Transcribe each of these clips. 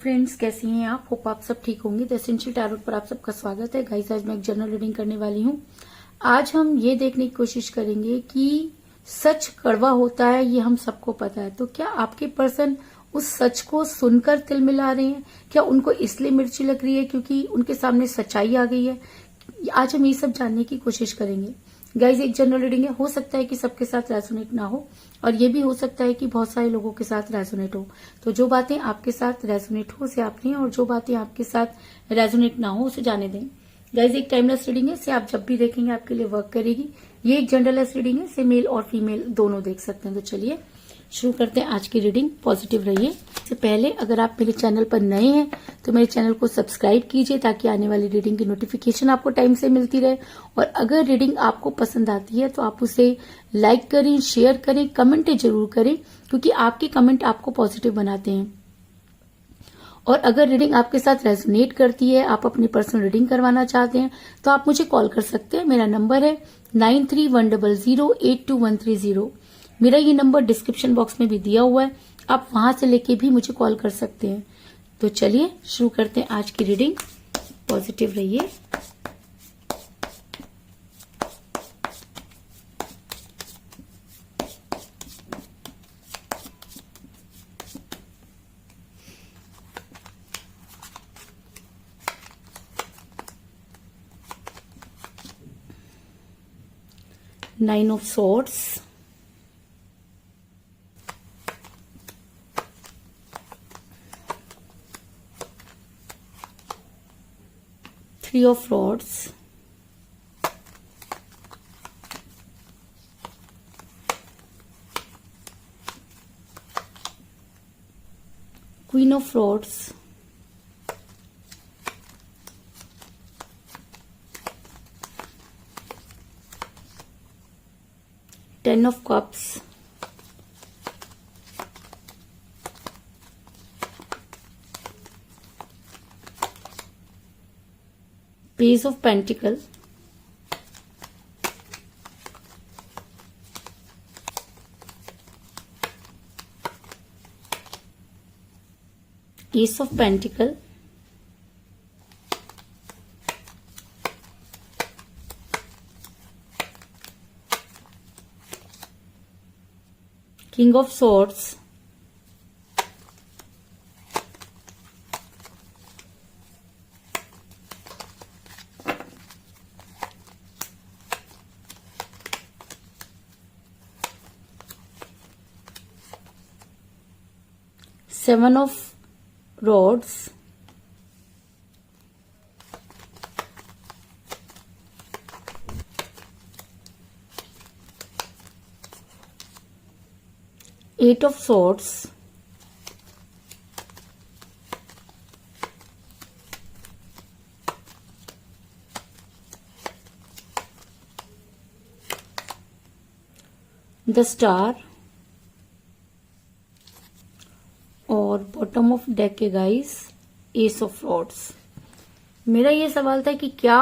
Friends, कैसी हैं आप? होप आप सब ठीक होंगे। द एसेंशियल टैरोट पर आप सबका स्वागत है। गाइस, आज मैं एक जनरल रीडिंग करने वाली हूँ। आज हम ये देखने की कोशिश करेंगे कि सच कड़वा होता है, ये हम सबको पता है। तो क्या आपके पर्सन उस सच को सुनकर तिलमिला रहे हैं? क्या उनको इसलिए मिर्ची लग रही है क्योंकि उनके सामने सच्चाई आ गई है? आज हम ये सब जानने की कोशिश करेंगे। गाइज, एक जनरल रीडिंग है, हो सकता है कि सबके साथ रेजोनेट ना हो, और ये भी हो सकता है कि बहुत सारे लोगों के साथ रेजोनेट हो। तो जो बातें आपके साथ रेजोनेट हो उसे आप लें, और जो बातें आपके साथ रेजोनेट ना हो उसे जाने दें। गाइज, एक टाइमलेस रीडिंग है, इसे आप जब भी देखेंगे आपके लिए वर्क करेगी। ये एक जनरलेस रीडिंग है, इसे मेल और फीमेल दोनों देख सकते हैं। तो चलिए शुरू करते हैं आज की रीडिंग। पॉजिटिव रहिए। इससे पहले अगर आप मेरे चैनल पर नए हैं तो मेरे चैनल को सब्सक्राइब कीजिए ताकि आने वाली रीडिंग की नोटिफिकेशन आपको टाइम से मिलती रहे। और अगर रीडिंग आपको पसंद आती है तो आप उसे लाइक करें, शेयर करें, कमेंट जरूर करें, क्योंकि आपके कमेंट आपको पॉजिटिव बनाते हैं। और अगर रीडिंग आपके साथ रेजोनेट करती है, आप अपनी पर्सनल रीडिंग करवाना चाहते हैं, तो आप मुझे कॉल कर सकते हैं। मेरा नंबर है 9310082130। मेरा ये नंबर डिस्क्रिप्शन बॉक्स में भी दिया हुआ है, आप वहां से लेके भी मुझे कॉल कर सकते हैं। तो चलिए शुरू करते हैं आज की रीडिंग। पॉजिटिव रहिए। Nine of swords, three of rods, queen of rods, ten of cups, page of pentacle, S of pentacle, king of swords, seven of rods, eight of swords, the star, और bottom of deck के guys S of rods. मेरा ये सवाल था कि क्या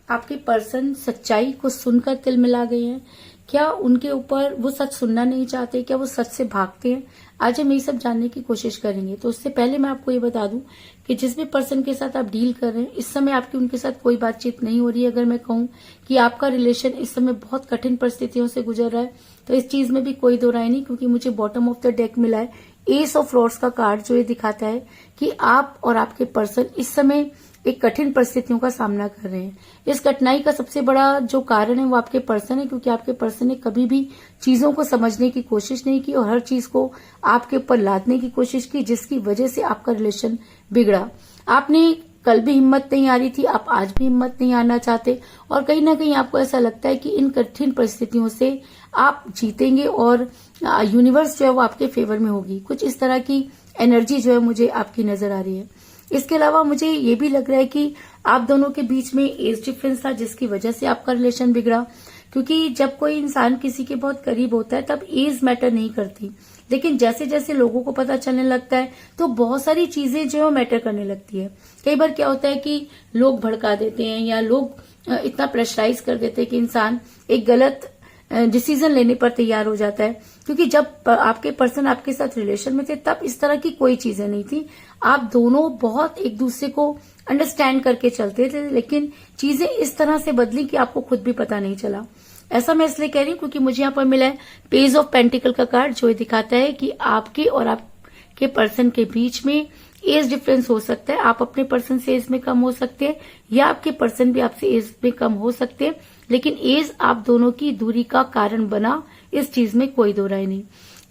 आपके person सच्चाई को सुनकर तिलमिला गए हैं? क्या उनके ऊपर वो सच सुनना नहीं चाहते? क्या वो सच से भागते हैं? आज हम ये सब जानने की कोशिश करेंगे। तो उससे पहले मैं आपको ये बता दूं कि जिस भी पर्सन के साथ आप डील कर रहे हैं, इस समय आपकी उनके साथ कोई बातचीत नहीं हो रही है। अगर मैं कहूं कि आपका रिलेशन इस समय बहुत कठिन परिस्थितियों से गुजर रहा है, तो इस चीज में भी कोई दो राय नहीं, क्योंकि मुझे बॉटम ऑफ द डेक मिला है एस ऑफ रॉड्स का कार्ड, जो ये दिखाता है कि आप और आपके पर्सन इस समय एक कठिन परिस्थितियों का सामना कर रहे हैं। इस कठिनाई का सबसे बड़ा जो कारण है वो आपके पर्सन है, क्योंकि आपके पर्सन ने कभी भी चीजों को समझने की कोशिश नहीं की और हर चीज को आपके ऊपर लादने की कोशिश की, जिसकी वजह से आपका रिलेशन बिगड़ा। आपने कल भी हिम्मत नहीं आ रही थी, आप आज भी हिम्मत नहीं आना चाहते, और कहीं ना कहीं आपको ऐसा लगता है कि इन कठिन परिस्थितियों से आप जीतेंगे और यूनिवर्स जो है वो आपके फेवर में होगी। कुछ इस तरह की एनर्जी जो है मुझे आपकी नजर आ रही है। इसके अलावा मुझे ये भी लग रहा है कि आप दोनों के बीच में एज डिफरेंस था, जिसकी वजह से आपका रिलेशन बिगड़ा। क्योंकि जब कोई इंसान किसी के बहुत करीब होता है तब एज मैटर नहीं करती, लेकिन जैसे जैसे लोगों को पता चलने लगता है तो बहुत सारी चीजें जो है मैटर करने लगती है। कई बार क्या होता है कि लोग भड़का देते हैं या लोग इतना प्रेशराइज कर देते हैं कि इंसान एक गलत डिसीजन लेने पर तैयार हो जाता है। क्योंकि जब आपके पर्सन आपके साथ रिलेशन में थे तब इस तरह की कोई चीजें नहीं थी। आप दोनों बहुत एक दूसरे को अंडरस्टैंड करके चलते थे, लेकिन चीजें इस तरह से बदली कि आपको खुद भी पता नहीं चला। ऐसा मैं इसलिए कह रही हूँ क्योंकि मुझे यहाँ पर मिला है पेज ऑफ पेंटिकल का कार्ड, जो दिखाता है कि आपके और आपके पर्सन के बीच में एज डिफरेंस हो सकता है। आप अपने पर्सन से एज में कम हो सकते हैं या आपके पर्सन भी आपसे एज में कम हो सकते हैं, लेकिन एज आप दोनों की दूरी का कारण बना, इस चीज में कोई दो राय नहीं।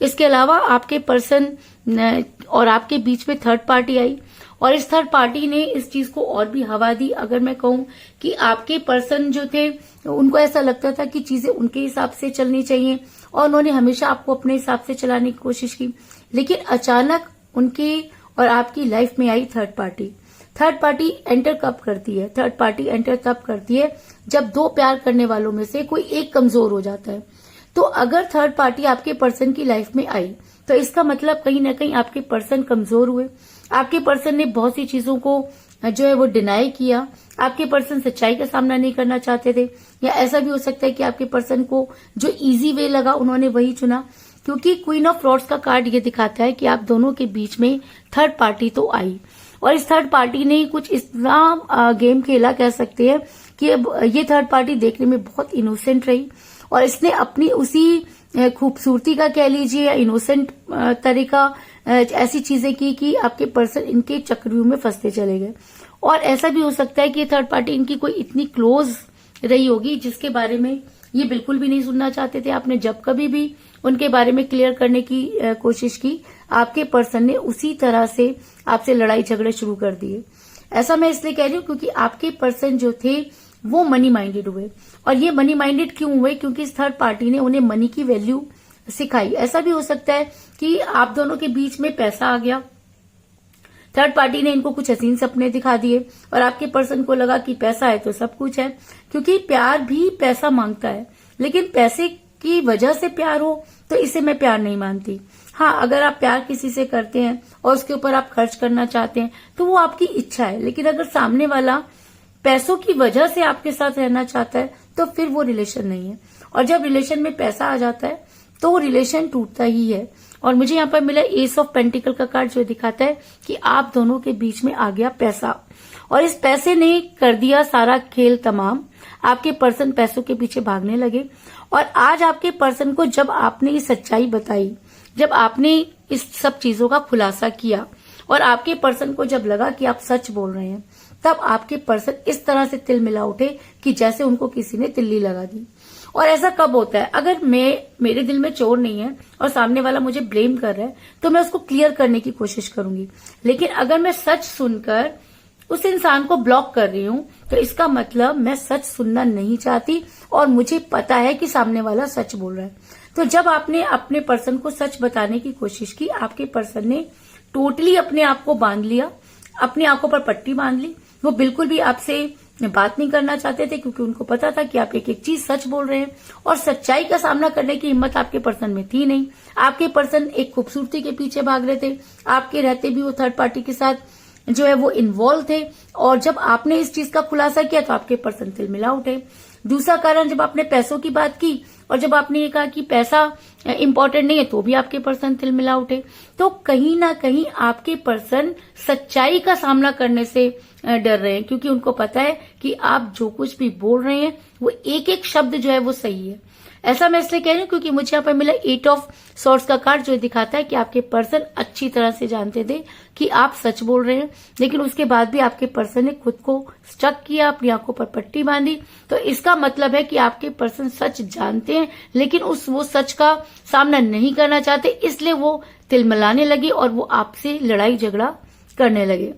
इसके अलावा आपके पर्सन और आपके बीच में थर्ड पार्टी आई और इस थर्ड पार्टी ने इस चीज को और भी हवा दी। अगर मैं कहूं कि आपके पर्सन जो थे उनको ऐसा लगता था कि चीजें उनके हिसाब से चलनी चाहिए और उन्होंने हमेशा आपको अपने हिसाब से चलाने की कोशिश की, लेकिन अचानक उनके और आपकी लाइफ में आई third party. Third party enter कब करती है? थर्ड पार्टी एंटर तब करती है जब दो प्यार करने वालों में से कोई एक कमजोर हो जाता है। तो अगर थर्ड पार्टी आपके पर्सन की लाइफ में आई तो इसका मतलब कहीं ना कहीं आपके पर्सन कमजोर हुए। आपके पर्सन ने बहुत सी चीजों को जो है वो डिनाई किया। आपके पर्सन सच्चाई का सामना नहीं करना चाहते थे, या ऐसा भी हो सकता है कि आपके पर्सन को जो इजी वे लगा उन्होंने वही चुना। क्योंकि क्वीन ऑफ रॉड्स का कार्ड ये दिखाता है कि आप दोनों के बीच में थर्ड पार्टी तो आई और इस थर्ड पार्टी ने कुछ इतना गेम खेला, कह सकते हैं कि ये थर्ड पार्टी देखने में बहुत इनोसेंट रही और इसने अपनी उसी खूबसूरती का कह लीजिए या इनोसेंट तरीका ऐसी चीजें की कि आपके पर्सन इनके चक्रव्यूह में फंसते चले गए। और ऐसा भी हो सकता है कि थर्ड पार्टी इनकी कोई इतनी क्लोज रही होगी जिसके बारे में ये बिल्कुल भी नहीं सुनना चाहते थे। आपने जब कभी भी उनके बारे में क्लियर करने की कोशिश की, आपके पर्सन ने उसी तरह से आपसे लड़ाई झगड़े शुरू कर दिए। ऐसा मैं इसलिए कह रही हूँ क्योंकि आपके पर्सन जो थे वो मनी माइंडेड हुए। और ये मनी माइंडेड क्यों हुए? क्योंकि इस थर्ड पार्टी ने उन्हें मनी की वैल्यू सिखाई। ऐसा भी हो सकता है कि आप दोनों के बीच में पैसा आ गया, थर्ड पार्टी ने इनको कुछ हसीन सपने दिखा दिए और आपके पर्सन को लगा कि पैसा है तो सब कुछ है। क्योंकि प्यार भी पैसा मांगता है, लेकिन पैसे की वजह से प्यार हो तो इसे मैं प्यार नहीं मानती। हाँ, अगर आप प्यार किसी से करते हैं और उसके ऊपर आप खर्च करना चाहते हैं तो वो आपकी इच्छा है, लेकिन अगर सामने वाला पैसों की वजह से आपके साथ रहना चाहता है तो फिर वो रिलेशन नहीं है। और जब रिलेशन में पैसा आ जाता है तो रिलेशन टूटता ही है। और मुझे यहाँ पर मिला एस ऑफ पेंटिकल का कार्ड, जो दिखाता है कि आप दोनों के बीच में आ गया पैसा और इस पैसे ने कर दिया सारा खेल तमाम। आपके पर्सन पैसों के पीछे भागने लगे और आज आपके पर्सन को जब आपने ये सच्चाई बताई, जब आपने इस सब चीजों का खुलासा किया और आपके पर्सन को जब लगा कि आप सच बोल रहे हैं, तब आपके पर्सन इस तरह से तिल मिला उठे कि जैसे उनको किसी ने तिल्ली लगा दी। और ऐसा कब होता है? अगर मेरे दिल में चोर नहीं है और सामने वाला मुझे ब्लेम कर रहा है तो मैं उसको क्लियर करने की कोशिश करूंगी, लेकिन अगर मैं सच सुनकर उस इंसान को ब्लॉक कर रही हूं तो इसका मतलब मैं सच सुनना नहीं चाहती और मुझे पता है कि सामने वाला सच बोल रहा है। तो जब आपने अपने पर्सन को सच बताने की कोशिश की, आपके पर्सन ने टोटली अपने आप को बांध लिया, अपनी आंखों पर पट्टी बांध ली। वो बिल्कुल भी आपसे बात नहीं करना चाहते थे क्योंकि उनको पता था कि आप एक एक चीज सच बोल रहे हैं और सच्चाई का सामना करने की हिम्मत आपके पर्सन में थी नहीं। आपके पर्सन एक खूबसूरती के पीछे भाग रहे थे, आपके रहते भी वो थर्ड पार्टी के साथ जो है वो इन्वॉल्व थे और जब आपने इस चीज का खुलासा किया तो आपके पर्सन तिल मिला उठे। दूसरा कारण, जब आपने पैसों की बात की और जब आपने ये कहा कि पैसा इंपॉर्टेंट नहीं है तो भी आपके पर्सन तिल मिला उठे। तो कहीं ना कहीं आपके पर्सन सच्चाई का सामना करने से डर रहे हैं क्योंकि उनको पता है कि आप जो कुछ भी बोल रहे हैं वो एक एक शब्द जो है वो सही है। ऐसा मैं इसलिए कह रही हूँ क्योंकि मुझे यहाँ पर मिला 8 ऑफ सॉर्ड्स का कार्ड, जो दिखाता है कि आपके पर्सन अच्छी तरह से जानते थे कि आप सच बोल रहे हैं, लेकिन उसके बाद भी आपके पर्सन ने खुद को स्टक किया, अपनी आंखों पर पट्टी बांधी। तो इसका मतलब है कि आपके पर्सन सच जानते हैं लेकिन वो सच का सामना नहीं करना चाहते, इसलिए वो तिलमिलाने लगे और वो आपसे लड़ाई झगड़ा करने लगे।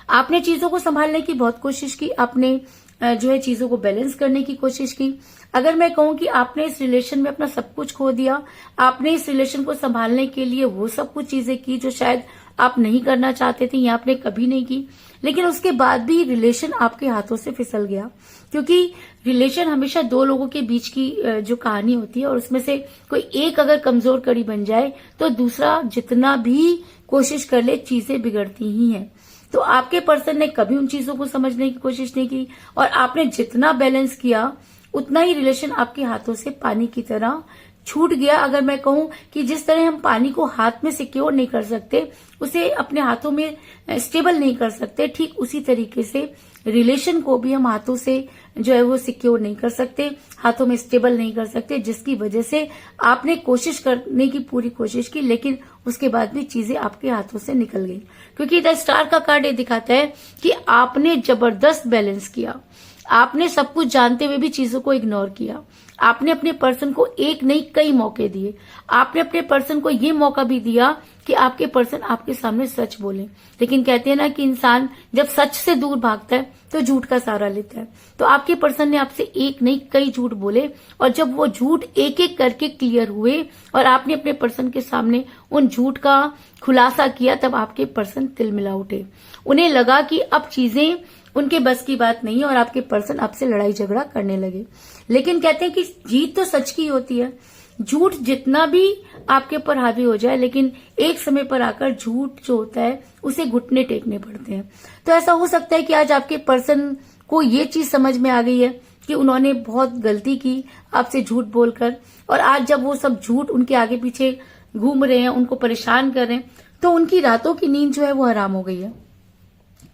आपने चीजों को संभालने की बहुत कोशिश की, आपने जो है चीजों को बैलेंस करने की कोशिश की। अगर मैं कहूं कि आपने इस रिलेशन में अपना सब कुछ खो दिया, आपने इस रिलेशन को संभालने के लिए वो सब कुछ चीजें की जो शायद आप नहीं करना चाहते थे या आपने कभी नहीं की, लेकिन उसके बाद भी रिलेशन आपके हाथों से फिसल गया। क्योंकि रिलेशन हमेशा दो लोगों के बीच की जो कहानी होती है और उसमें से कोई एक अगर कमजोर कड़ी बन जाए तो दूसरा जितना भी कोशिश कर ले चीजें बिगड़ती ही हैं। तो आपके पर्सन ने कभी उन चीजों को समझने की कोशिश नहीं की और आपने जितना बैलेंस किया उतना ही रिलेशन आपके हाथों से पानी की तरह छूट गया। अगर मैं कहूं कि जिस तरह हम पानी को हाथ में सिक्योर नहीं कर सकते, उसे अपने हाथों में स्टेबल नहीं कर सकते, ठीक उसी तरीके से रिलेशन को भी हम हाथों से जो है वो सिक्योर नहीं कर सकते, हाथों में स्टेबल नहीं कर सकते, जिसकी वजह से आपने कोशिश करने की पूरी कोशिश की, लेकिन उसके बाद भी चीजें आपके हाथों से निकल गई। क्योंकि द स्टार का कार्ड ये दिखाता है कि आपने जबरदस्त बैलेंस किया, आपने सब कुछ जानते हुए भी चीजों को इग्नोर किया, आपने अपने पर्सन को एक नहीं कई मौके दिए, आपने अपने पर्सन को ये मौका भी दिया कि आपके पर्सन आपके सामने सच बोले। लेकिन कहते हैं ना कि इंसान जब सच से दूर भागता है तो झूठ का सहारा लेता है। तो आपके पर्सन ने आपसे एक नहीं कई झूठ बोले, और जब वो झूठ एक एक करके क्लियर हुए और आपने अपने पर्सन के सामने उन झूठ का खुलासा किया, तब आपके पर्सन तिलमिला उठे। उन्हें लगा कि अब चीजें उनके बस की बात नहीं है और आपके पर्सन आपसे लड़ाई झगड़ा करने लगे। लेकिन कहते हैं कि जीत तो सच की होती है। झूठ जितना भी आपके ऊपर हावी हो जाए, लेकिन एक समय पर आकर झूठ जो होता है उसे घुटने टेकने पड़ते हैं। तो ऐसा हो सकता है कि आज आपके पर्सन को ये चीज समझ में आ गई है कि उन्होंने बहुत गलती की आपसे झूठ बोलकर, और आज जब वो सब झूठ उनके आगे पीछे घूम रहे हैं, उनको परेशान कर रहे हैं, तो उनकी रातों की नींद जो है वो हराम हो गई है।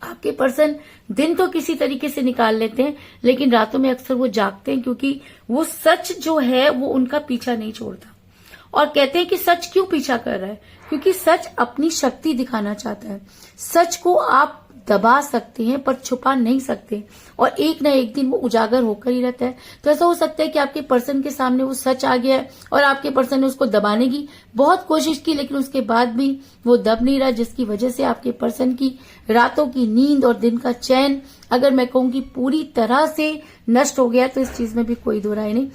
आपके पर्सन दिन तो किसी तरीके से निकाल लेते हैं, लेकिन रातों में अक्सर वो जागते हैं, क्योंकि वो सच जो है वो उनका पीछा नहीं छोड़ता। और कहते हैं कि सच क्यों पीछा कर रहा है, क्योंकि सच अपनी शक्ति दिखाना चाहता है। सच को आप दबा सकते हैं पर छुपा नहीं सकते, और एक न एक दिन वो उजागर होकर ही रहता है। तो ऐसा हो सकता है कि आपके पर्सन के सामने वो सच आ गया है और आपके पर्सन ने उसको दबाने की बहुत कोशिश की, लेकिन उसके बाद भी वो दब नहीं रहा, जिसकी वजह से आपके पर्सन की रातों की नींद और दिन का चैन, अगर मैं कहूंगी, पूरी तरह से नष्ट हो गया। तो इस चीज में भी कोई दो राय नहीं,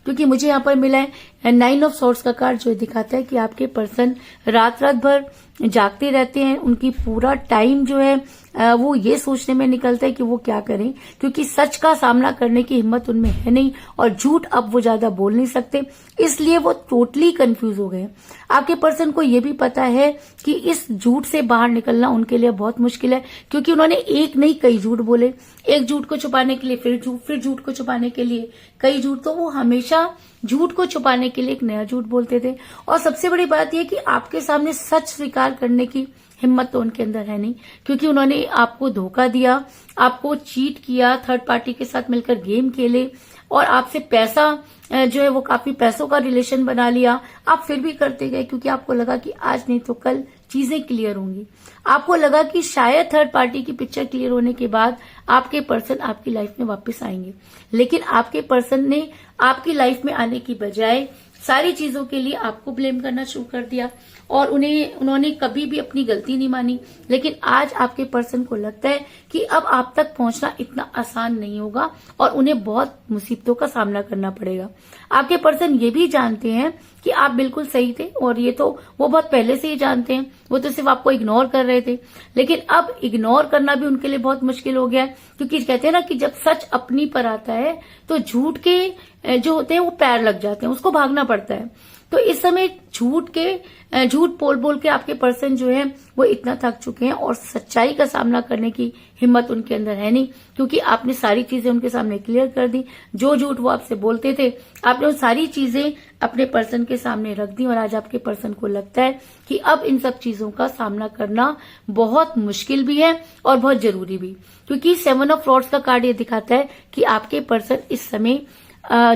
क्योंकि मुझे यहाँ पर मिला है 9 ऑफ सॉर्ड्स का कार्ड, जो दिखाता है कि आपके पर्सन रात भर जागते रहते हैं। उनकी पूरा टाइम जो है वो ये सोचने में निकलता है कि वो क्या करें, क्योंकि सच का सामना करने की हिम्मत उनमें है नहीं, और झूठ अब वो ज्यादा बोल नहीं सकते, इसलिए वो टोटली कंफ्यूज हो गए। आपके पर्सन को ये भी पता है कि इस झूठ से बाहर निकलना उनके लिए बहुत मुश्किल है, क्योंकि उन्होंने एक नहीं कई झूठ बोले। एक झूठ को छुपाने के लिए फिर झूठ को छुपाने के लिए कई झूठ, तो वो हमेशा झूठ को छुपाने के लिए एक नया झूठ बोलते थे। और सबसे बड़ी बात यह कि आपके सामने सच स्वीकार करने की हिम्मत तो उनके अंदर है नहीं, क्योंकि उन्होंने आपको धोखा दिया, आपको चीट किया, थर्ड पार्टी के साथ मिलकर गेम खेले, और आपसे पैसा जो है वो काफी पैसों का रिलेशन बना लिया। आप फिर भी करते गए, क्योंकि आपको लगा कि आज नहीं तो कल चीजें क्लियर होंगी। आपको लगा कि शायद थर्ड पार्टी की पिक्चर क्लियर होने के बाद आपके पर्सन आपकी लाइफ में वापस आएंगे, लेकिन आपके पर्सन ने आपकी लाइफ में आने की बजाय सारी चीजों के लिए आपको ब्लेम करना शुरू कर दिया, और उन्होंने कभी भी अपनी गलती नहीं मानी। लेकिन आज आपके पर्सन को लगता है कि अब आप तक पहुंचना इतना आसान नहीं होगा और उन्हें बहुत मुसीबतों का सामना करना पड़ेगा। आपके पर्सन ये भी जानते हैं कि आप बिल्कुल सही थे, और ये तो वो बहुत पहले से ही जानते हैं, वो तो सिर्फ आपको इग्नोर कर रहे थे। लेकिन अब इग्नोर करना भी उनके लिए बहुत मुश्किल हो गया है, क्योंकि कहते हैं ना कि जब सच अपनी पर आता है तो झूठ के जो होते हैं वो पैर लग जाते हैं, उसको भागना पड़ता है। तो इस समय झूठ बोल के आपके पर्सन जो है वो इतना थक चुके हैं, और सच्चाई का सामना करने की हिम्मत उनके अंदर है नहीं, क्योंकि आपने सारी चीजें उनके सामने क्लियर कर दी। जो झूठ वो आपसे बोलते थे, आपने वो सारी चीजें अपने पर्सन के सामने रख दी, और आज आपके पर्सन को लगता है कि अब इन सब चीजों का सामना करना बहुत मुश्किल भी है और बहुत जरूरी भी, क्योंकि 7 ऑफ सॉर्ड्स का कार्ड ये दिखाता है कि आपके पर्सन इस समय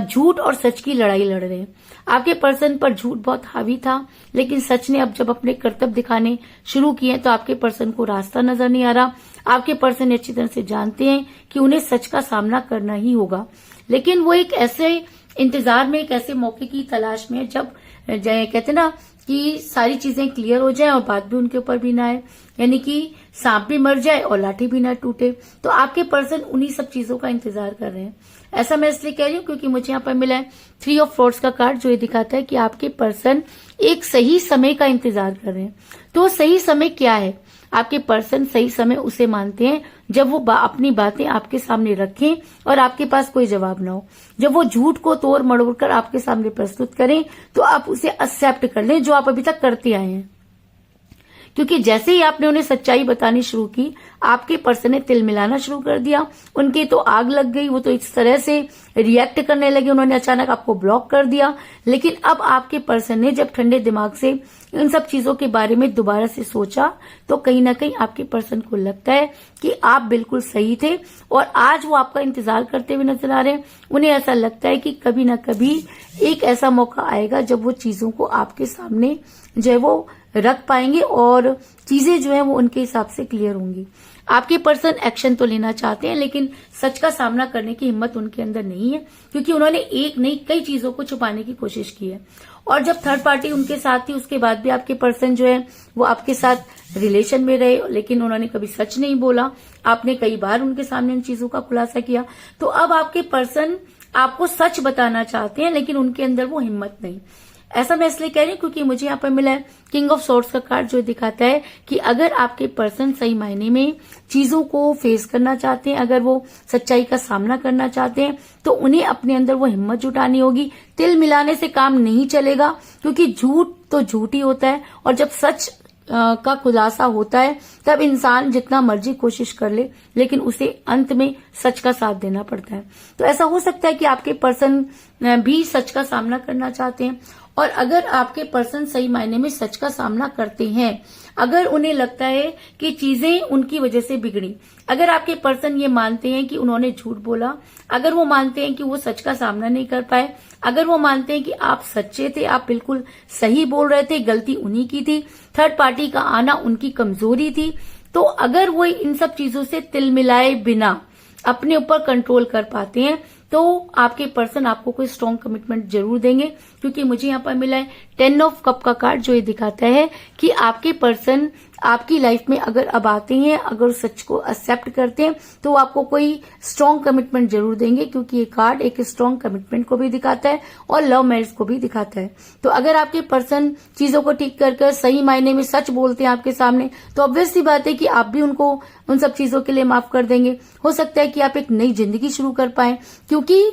झूठ और सच की लड़ाई लड़ रहे हैं। आपके पर्सन पर झूठ बहुत हावी था, लेकिन सच ने अब जब अपने कर्तव्य दिखाने शुरू किए तो आपके पर्सन को रास्ता नजर नहीं आ रहा। आपके पर्सन अच्छी तरह से जानते हैं कि उन्हें सच का सामना करना ही होगा, लेकिन वो एक ऐसे इंतजार में, एक ऐसे मौके की तलाश में, जब कहते ना कि सारी चीजें क्लियर हो जाए और बात भी उनके ऊपर भी ना आए, यानी कि सांप भी मर जाए और लाठी भी ना टूटे। तो आपके पर्सन उन्हीं सब चीजों का इंतजार कर रहे हैं। ऐसा मैं इसलिए कह रही हूँ क्योंकि मुझे यहाँ पर मिला है 3 ऑफ सॉर्ड्स का कार्ड, जो ये दिखाता है कि आपके पर्सन एक सही समय का इंतजार कर रहे हैं। तो सही समय क्या है? आपके पर्सन सही समय उसे मानते हैं जब वो अपनी बातें आपके सामने रखें और आपके पास कोई जवाब ना हो। जब वो झूठ को तोड़ मरोड़ कर आपके सामने प्रस्तुत करें तो आप उसे एक्सेप्ट कर लें, जो आप अभी तक करते आए हैं। क्योंकि जैसे ही आपने उन्हें सच्चाई बतानी शुरू की, आपके पर्सन ने तिल मिलाना शुरू कर दिया। उनकी तो आग लग गई, वो तो इस तरह से रिएक्ट करने लगे, उन्होंने अचानक आपको ब्लॉक कर दिया। लेकिन अब आपके पर्सन ने जब ठंडे दिमाग से इन सब चीजों के बारे में दोबारा से सोचा, तो कहीं ना कहीं आपके पर्सन को लगता है कि आप बिल्कुल सही थे और आज वो आपका इंतजार करते हुए नजर आ रहे हैं। उन्हें ऐसा लगता है कि कभी ना कभी एक ऐसा मौका आएगा जब वो चीजों को आपके सामने जो है वो रख पाएंगे और चीजें जो है वो उनके हिसाब से क्लियर होंगी। आपके पर्सन एक्शन तो लेना चाहते हैं, लेकिन सच का सामना करने की हिम्मत उनके अंदर नहीं है, क्योंकि उन्होंने एक नहीं कई चीजों को छुपाने की कोशिश की है। और जब थर्ड पार्टी उनके साथ थी, उसके बाद भी आपके पर्सन जो है वो आपके साथ रिलेशन में रहे, लेकिन उन्होंने कभी सच नहीं बोला। आपने कई बार उनके सामने इन चीजों का खुलासा किया। तो अब आपके पर्सन आपको सच बताना चाहते हैं, लेकिन उनके अंदर वो हिम्मत नहीं। ऐसा मैं इसलिए कह रही हूँ क्योंकि मुझे यहाँ पर मिला है किंग ऑफ सोर्ड्स का कार्ड, जो दिखाता है कि अगर आपके पर्सन सही मायने में चीजों को फेस करना चाहते हैं, अगर वो सच्चाई का सामना करना चाहते हैं, तो उन्हें अपने अंदर वो हिम्मत जुटानी होगी। तिल मिलाने से काम नहीं चलेगा, क्योंकि झूठ तो झूठ ही होता है, और जब सच का खुलासा होता है तब इंसान जितना मर्जी कोशिश कर ले, लेकिन उसे अंत में सच का साथ देना पड़ता है। तो ऐसा हो सकता है कि आपके पर्सन भी सच का सामना करना चाहते हैं, और अगर आपके पर्सन सही मायने में सच का सामना करते हैं, अगर उन्हें लगता है कि चीजें उनकी वजह से बिगड़ी, अगर आपके पर्सन ये मानते हैं कि उन्होंने झूठ बोला, अगर वो मानते हैं कि वो सच का सामना नहीं कर पाए, अगर वो मानते हैं कि आप सच्चे थे, आप बिल्कुल सही बोल रहे थे, गलती उन्हीं की थी, थर्ड पार्टी का आना उनकी कमजोरी थी, तो अगर वो इन सब चीजों से तिल मिलाए बिना अपने ऊपर कंट्रोल कर पाते हैं, तो आपके पर्सन आपको कोई स्ट्रॉन्ग कमिटमेंट जरूर देंगे। क्योंकि मुझे यहाँ पर मिला है 10 ऑफ कप का कार्ड, जो ये दिखाता है कि आपके पर्सन आपकी लाइफ में अगर अब आते हैं, अगर सच को एक्सेप्ट करते हैं, तो वो आपको कोई स्ट्रॉन्ग कमिटमेंट जरूर देंगे, क्योंकि ये कार्ड एक स्ट्रॉन्ग कमिटमेंट को भी दिखाता है और लव मैरिज को भी दिखाता है। तो अगर आपके पर्सन चीजों को ठीक कर सही मायने में सच बोलते हैं आपके सामने, तो ऑब्वियस सी बात है कि आप भी उनको उन सब चीजों के लिए माफ कर देंगे। हो सकता है कि आप एक नई जिंदगी शुरू कर पाए, क्योंकि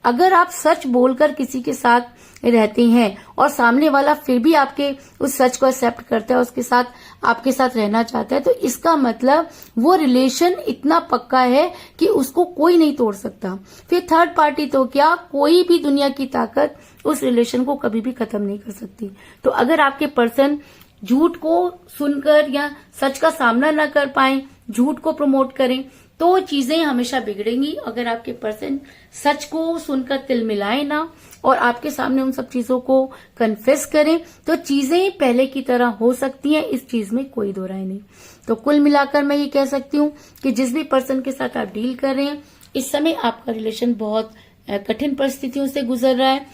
अगर आप सच बोलकर किसी के साथ रहते हैं और सामने वाला फिर भी आपके उस सच को एक्सेप्ट करता है, उसके साथ आपके साथ रहना चाहता है, तो इसका मतलब वो रिलेशन इतना पक्का है कि उसको कोई नहीं तोड़ सकता। फिर थर्ड पार्टी तो क्या, कोई भी दुनिया की ताकत उस रिलेशन को कभी भी खत्म नहीं कर सकती। तो अगर आपके पर्सन झूठ को सुनकर या सच का सामना न कर पाए, झूठ को प्रमोट करें, तो चीजें हमेशा बिगड़ेंगी। अगर आपके पर्सन सच को सुनकर तिल मिलाए ना और आपके सामने उन सब चीजों को कन्फेस करें, तो चीजें पहले की तरह हो सकती हैं, इस चीज में कोई दो राय नहीं। तो कुल मिलाकर मैं ये कह सकती हूँ कि जिस भी पर्सन के साथ आप डील कर रहे हैं, इस समय आपका रिलेशन बहुत कठिन परिस्थितियों से गुजर रहा है,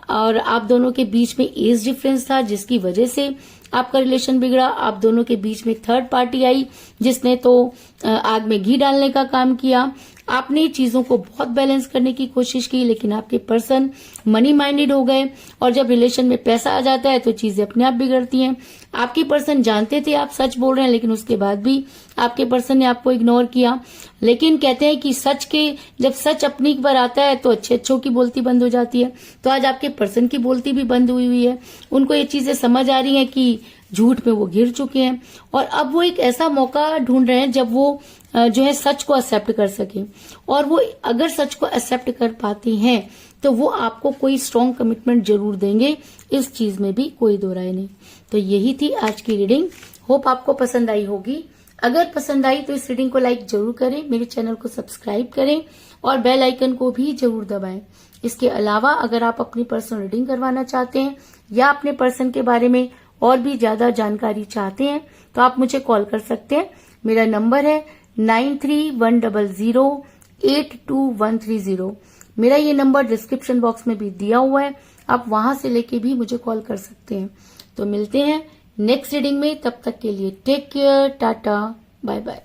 और आप दोनों के बीच में एज डिफरेंस था, जिसकी वजह से आपका रिलेशन बिगड़ा। आप दोनों के बीच में थर्ड पार्टी आई, जिसने तो आग में घी डालने का काम किया। आपने चीजों को बहुत बैलेंस करने की कोशिश की, लेकिन आपके पर्सन मनी माइंडेड हो गए, और जब रिलेशन में पैसा आ जाता है तो चीजें अपने आप बिगड़ती हैं। आपके पर्सन जानते थे आप सच बोल रहे हैं, लेकिन उसके बाद भी आपके पर्सन ने आपको इग्नोर किया। लेकिन कहते हैं कि जब सच अपनी पर आता है तो अच्छों की बोलती बंद हो जाती है। तो आज आपके पर्सन की बोलती भी बंद हुई है। उनको ये चीजें समझ आ रही हैं कि झूठ में वो गिर चुके हैं, और अब वो एक ऐसा मौका ढूंढ रहे हैं जब वो जो है सच को एक्सेप्ट कर सके। और वो अगर सच को एक्सेप्ट कर पाते हैं तो वो आपको कोई स्ट्रॉन्ग कमिटमेंट जरूर देंगे, इस चीज में भी कोई दो राय नहीं। तो यही थी आज की रीडिंग। होप आपको पसंद आई होगी। अगर पसंद आई तो इस रीडिंग को लाइक जरूर करें, मेरे चैनल को सब्सक्राइब करें और बेल आइकन को भी जरूर दबाएं। इसके अलावा अगर आप अपनी पर्सनल रीडिंग करवाना चाहते हैं या अपने पर्सन के बारे में और भी ज्यादा जानकारी चाहते हैं, तो आप मुझे कॉल कर सकते हैं। मेरा नंबर है 9310082130। मेरा ये नंबर डिस्क्रिप्शन बॉक्स में भी दिया हुआ है, आप वहां से लेके भी मुझे कॉल कर सकते हैं। तो मिलते हैं नेक्स्ट रीडिंग में, तब तक के लिए take care, tata, bye bye.